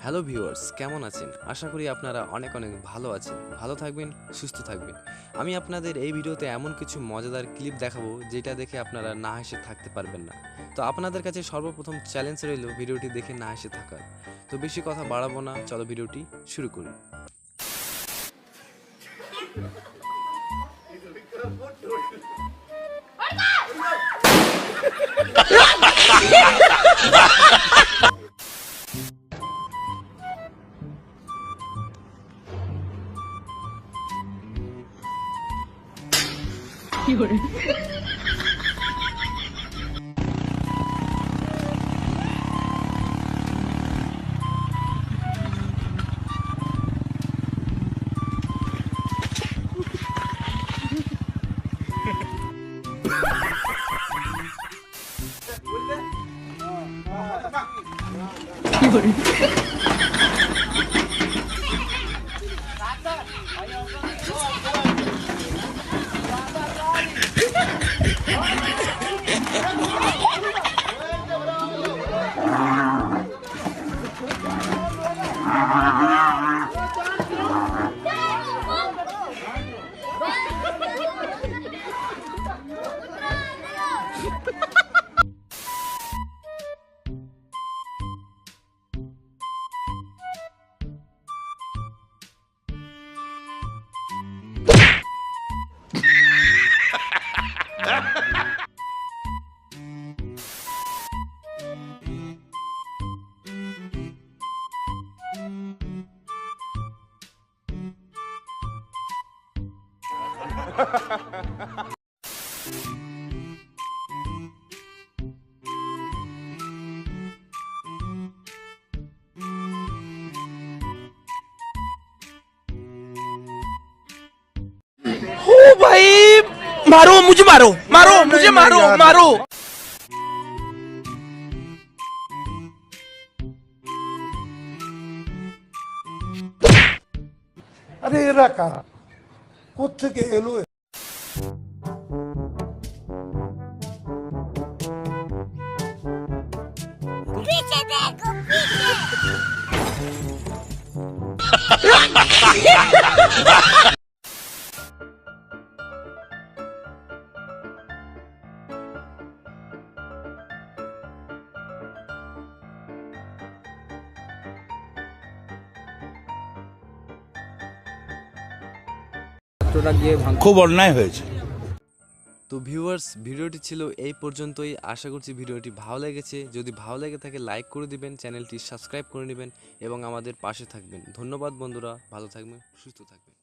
Hello viewers, কেমন আছেন? আশা করি আপনারা অনেক অনেক ভালো আছেন। ভালো থাকবেন, সুস্থ থাকবেন। আমি আপনাদের এই ভিডিওতে এমন কিছু মজাদার ক্লিপ দেখাবো যেটা দেখে আপনারা না হেসে থাকতে পারবেন না। তো আপনাদের কাছে সর্বপ্রথম চ্যালেঞ্জ রইল ভিডিওটি দেখে না হেসে থাকার। তো বেশি কথা বাড়াবো না, চলো ভিডিওটি শুরু করি। ओ भाई, मारो मुझे, मारो मारो मुझे, मारो मारो। আরে এরা কারা, কোত্থেকে এলো? पीछे देखो पीछे। খুব অন্যায় হয়েছে। তো ভিউয়ার্স, ভিডিওটি ছিল এই পর্যন্তই। আশা করছি ভিডিওটি ভালো লেগেছে। যদি ভালো লেগে থাকে লাইক করে দিবেন, চ্যানেলটি সাবস্ক্রাইব করে নেবেন এবং আমাদের পাশে থাকবেন। ধন্যবাদ বন্ধুরা, ভালো থাকবেন, সুস্থ থাকবেন।